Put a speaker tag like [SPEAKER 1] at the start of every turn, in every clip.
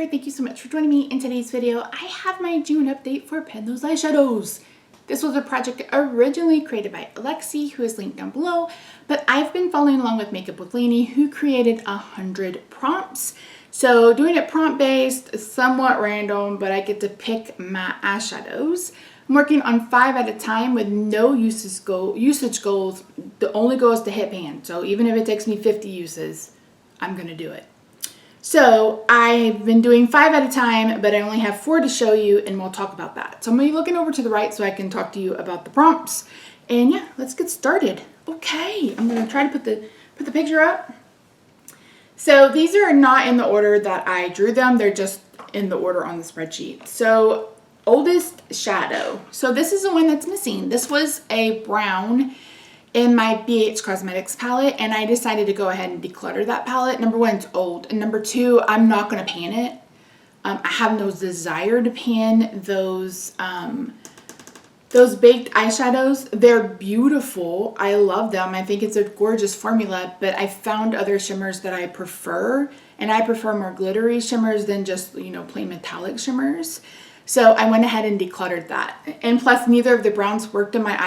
[SPEAKER 1] here. Thank you so much for joining me in today's video. I have my June update for Pen Those Eyeshadows. This was a project originally created by Alexi, who is linked down below, but I've been following along with Makeup with Lainey, who created 100 prompts. So doing it prompt based, somewhat random, but I get to pick my eyeshadows. I'm working on 5 at a time with no usage goals. The only goal is to hit pan. So even if it takes me 50 uses, I'm gonna do it. So I've been doing 5 at a time, but I only have 4 to show you, and we'll talk about that. So I'm gonna be looking over to the right so I can talk to you about the prompts. And yeah, let's get started. Okay, I'm gonna try to put the picture up. So these are not in the order that I drew them. They're just in the order on the spreadsheet. So oldest shadow. So this is the one that's missing. This was a brown in my BH Cosmetics palette, and I decided to go ahead and declutter that palette. Number 1, it's old, and number 2, I'm not going to pan it. I have no desire to pan those baked eyeshadows. They're beautiful. I love them. I think it's a gorgeous formula, but I found other shimmers that I prefer, and I prefer more glittery shimmers than just, you know, plain metallic shimmers. So I went ahead and decluttered that. And plus, neither of the browns worked in my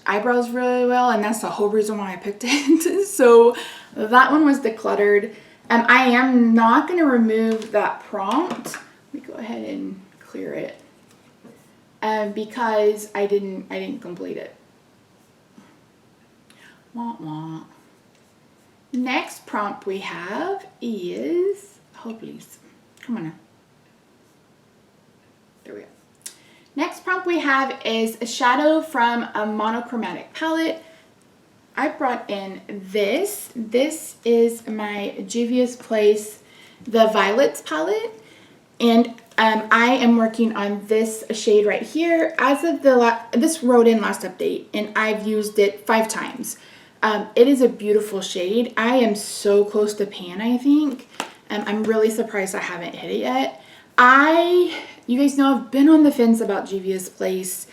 [SPEAKER 1] eyebrows really well, and that's the whole reason why I picked it. So that one was decluttered. I am not going to remove that prompt. Let me go ahead and clear it. Because I didn't complete it. Wah, wah. Next prompt we have is, oh please, come on now. There we go. Next prompt we have is a shadow from a monochromatic palette. I brought in this. This is my Juvia's Place, the Violets palette. And I am working on this shade right here. As of this wrote in last update, and I've used it 5 times. It is a beautiful shade. I am so close to pan, I think. I'm really surprised I haven't hit it yet. You guys know I've been on the fence about Juvia's Place,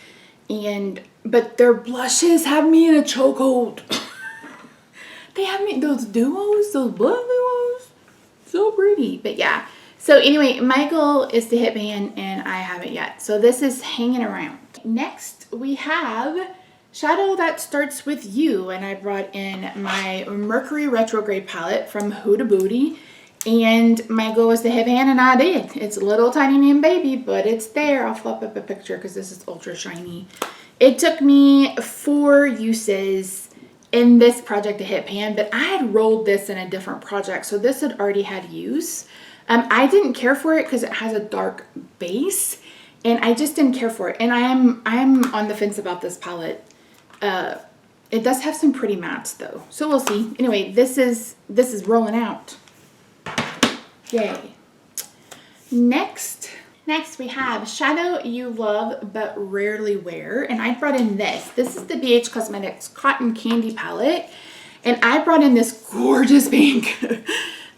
[SPEAKER 1] but their blushes have me in a chokehold. They have me, those duos, those blush duos, so pretty. But yeah, so anyway, my goal is to hit pan, and I haven't yet. So this is hanging around. Next, we have shadow that starts with you, and I brought in my Mercury Retrograde palette from Huda Beauty. And my goal was to hit pan, and I did. It's a little tiny and baby, but it's there. I'll flip up a picture because this is ultra shiny. It took me 4 uses in this project to hit pan, but I had rolled this in a different project, so this had already had use. I didn't care for it because it has a dark base, and I just didn't care for it. And I'm on the fence about this palette. It does have some pretty mattes though, so we'll see. Anyway, this is rolling out. Yay. Next we have shadow you love but rarely wear, and I brought in this. This is the BH Cosmetics Cotton Candy palette, and I brought in this gorgeous pink.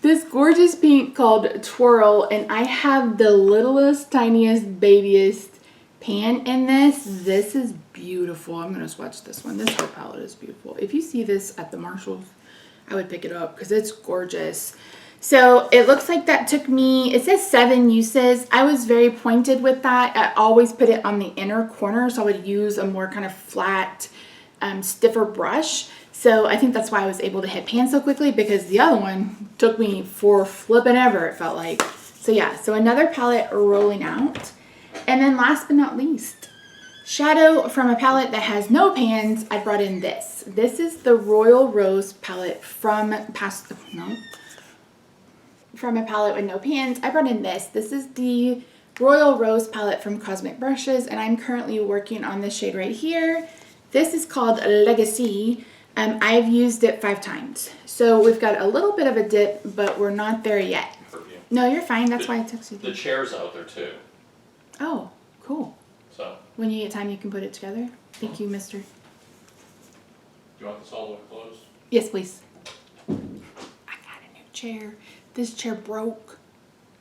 [SPEAKER 1] This gorgeous pink called Twirl, and I have the littlest, tiniest, babiest pan in this. This is beautiful. I'm going to swatch this one. This whole palette is beautiful. If you see this at the Marshalls, I would pick it up because it's gorgeous. So it looks like that took me, it says 7 uses. I was very pointed with that. I always put it on the inner corner, so I would use a more kind of flat, stiffer brush. So I think that's why I was able to hit pan so quickly, because the other one took me for flipping ever, it felt like. So yeah, so another palette rolling out. And then last but not least, shadow from a palette that has no pans. I brought in this. This is the Royal Rose palette from a palette with no pans. I brought in this. This is the Royal Rose palette from Cosmic Brushes, and I'm currently working on this shade right here. This is called Legacy. I've used it 5 times. So we've got a little bit of a dip, but we're not there yet. No, you're fine. That's why I texted you.
[SPEAKER 2] The chair's out there too.
[SPEAKER 1] Oh, cool.
[SPEAKER 2] So
[SPEAKER 1] when you get time, you can put it together. Thank you, mister.
[SPEAKER 2] Do you want this all the way closed?
[SPEAKER 1] Yes, please. I got a new chair. This chair broke.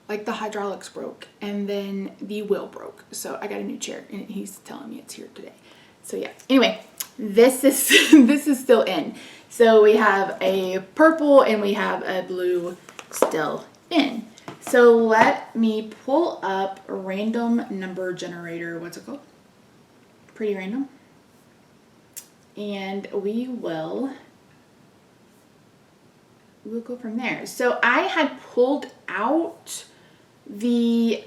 [SPEAKER 1] Like the hydraulics broke, and then the wheel broke. So I got a new chair, and he's telling me it's here today. So yeah. Anyway, this is this is still in. So we have a purple and we have a blue still in. So let me pull up a random number generator. What's it called? Pretty Random. And we'll go from there. So I had pulled out the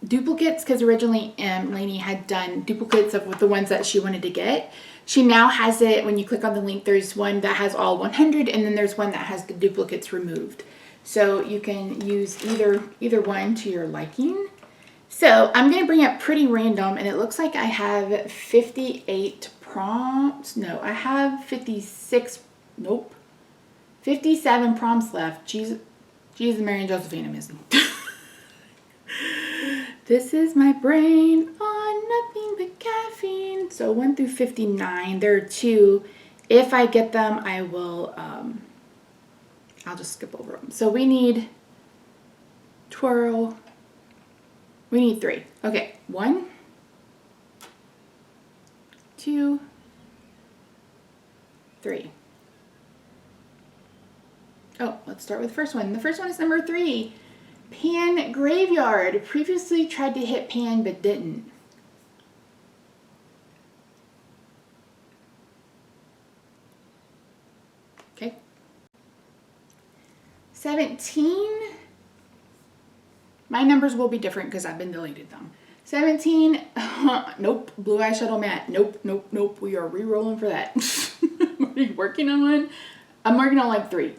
[SPEAKER 1] duplicates because originally Lainey had done duplicates of the ones that she wanted to get. She now has it, when you click on the link, there's one that has all 100 and then there's one that has the duplicates removed. So you can use either one to your liking. So I'm going to bring up Pretty Random, and it looks like I have 58 prompts. No, I have 56. Nope. 57 prompts left. Jesus, Mary, and Josephine, I'm missing. This is my brain on nothing but caffeine. So 1 through 59. There are 2. If I get them, I will, I'll just skip over them. So we need twirl. We need 3. Okay, 1, 2, 3. Oh, let's start with the first one. The first one is number 3. Pan Graveyard. Previously tried to hit Pan but didn't. Okay. 17. My numbers will be different because I've been deleted them. 17. Nope. Blue eyeshadow matte. Nope, nope, nope. We are re-rolling for that. Are you working on one? I'm working on like 3.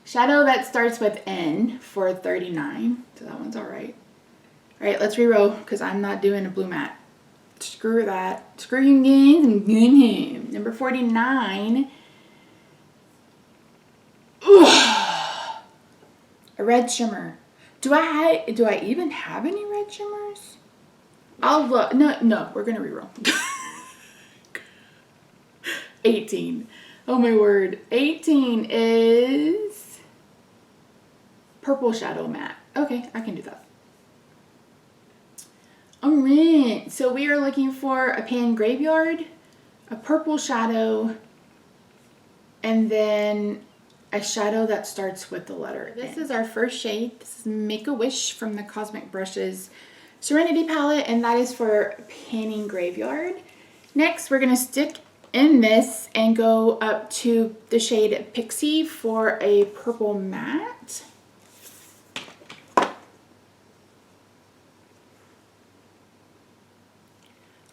[SPEAKER 1] Shadow that starts with N for 39. So that one's all right. All right, let's re-roll because I'm not doing a blue matte. Screw that. Screw you guys. I'm going home. Number 49. Ugh. A red shimmer. Do I even have any red shimmers? I'll look. No, we're gonna reroll. 18. Oh my word. 18 is purple shadow matte. Okay, I can do that. Alright, so we are looking for a Pan Graveyard, a purple shadow, and then a shadow that starts with the letter N. This is our first shade. This is Make a Wish from the Cosmic Brushes Serenity palette, and that is for Panning Graveyard. Next, we're going to stick in this and go up to the shade Pixie for a purple matte.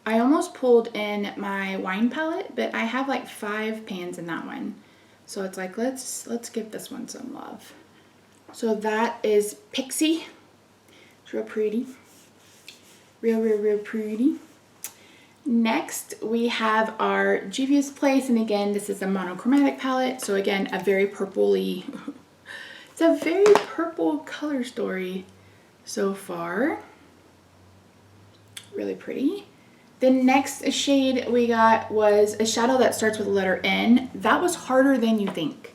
[SPEAKER 1] I almost pulled in my wine palette, but I have like 5 pans in that one. So it's like, let's give this one some love. So that is Pixie. It's real pretty. Real pretty. Next, we have our Juvia's Place, and again, this is a monochromatic palette. So again, a very purpley, it's a very purple color story so far. Really pretty. The next shade we got was a shadow that starts with the letter N. That was harder than you think.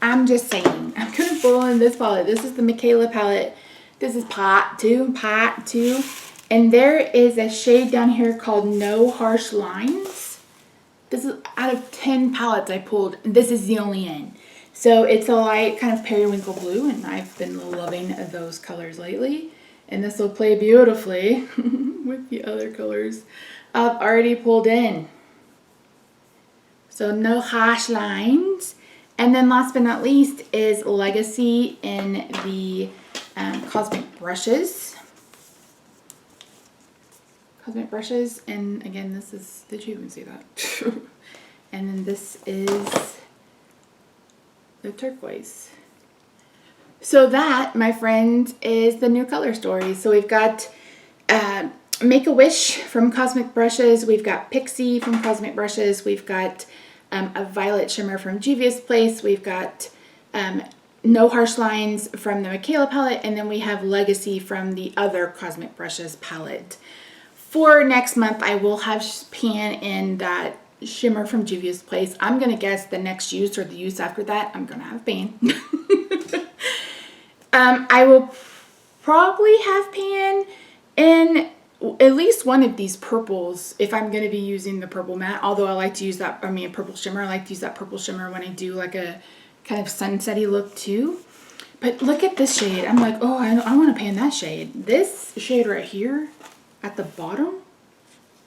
[SPEAKER 1] I'm just saying. I'm gonna pull in this palette. This is the Michaela palette. This is pot 2. And there is a shade down here called No Harsh Lines. This is out of 10 palettes I pulled. This is the only N. So it's a light kind of periwinkle blue, and I've been loving those colors lately. And this will play beautifully with the other colors I've already pulled in. So no harsh lines. And then last but not least is Legacy in the Cosmic Brushes. Cosmic Brushes, and again, this is, did you even see that? And then this is the turquoise. So that, my friend, is the new color story. So we've got Make a Wish from Cosmic Brushes. We've got Pixie from Cosmic Brushes. We've got a Violet Shimmer from Juvia's Place. We've got No Harsh Lines from the Michaela palette. And then we have Legacy from the other Cosmic Brushes palette. For next month, I will have Pan in that shimmer from Juvia's Place. I'm going to guess the next use or the use after that, I'm going to have Pan. I will probably have Pan in at least one of these purples if I'm going to be using the purple matte. Although I like to use that, purple shimmer. I like to use that purple shimmer when I do like a kind of sunsetty look too. But look at this shade. I'm like, oh, I want to pan that shade. This shade right here at the bottom.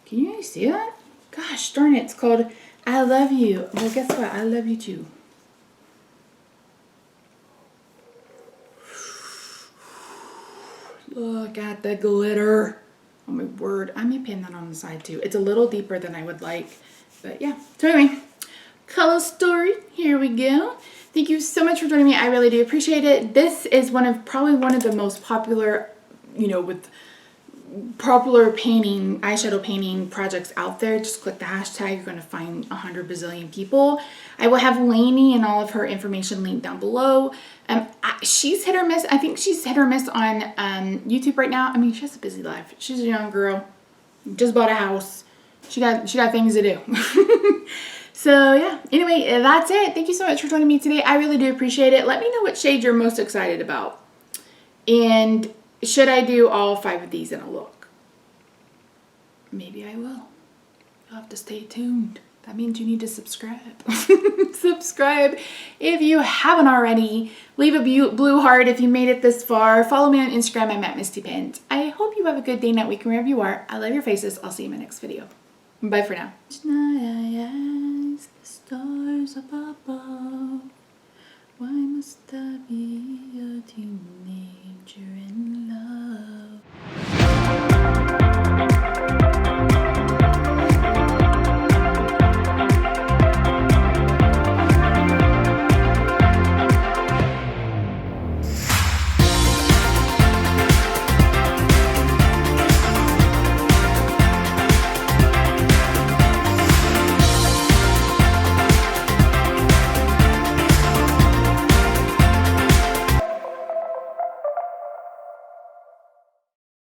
[SPEAKER 1] Can you guys see that? Gosh darn it. It's called I Love You. Well, guess what? I love you too. Look at the glitter. Oh my word. I may pan that on the side too. It's a little deeper than I would like. But yeah. So anyway, color story. Here we go. Thank you so much for joining me. I really do appreciate it. This is probably one of the most popular, you know, with popular painting, eyeshadow painting projects out there. Just click the hashtag. You're going to find 100 bazillion people. I will have Lainey and all of her information linked down below. She's hit or miss. I think she's hit or miss on YouTube right now. I mean, she has a busy life. She's a young girl. Just bought a house. She got things to do. So yeah, anyway, that's it. Thank you so much for joining me today. I really do appreciate it. Let me know what shade you're most excited about. And should I do all 5 of these in a look? Maybe I will. You'll have to stay tuned. That means you need to subscribe. Subscribe if you haven't already. Leave a blue heart if you made it this far. Follow me on Instagram. I'm at Misty Pins. I hope you have a good day, night, week, wherever you are. I love your faces. I'll see you in my next video. Bye for now. The stars up above. Why must I be a teenager in love?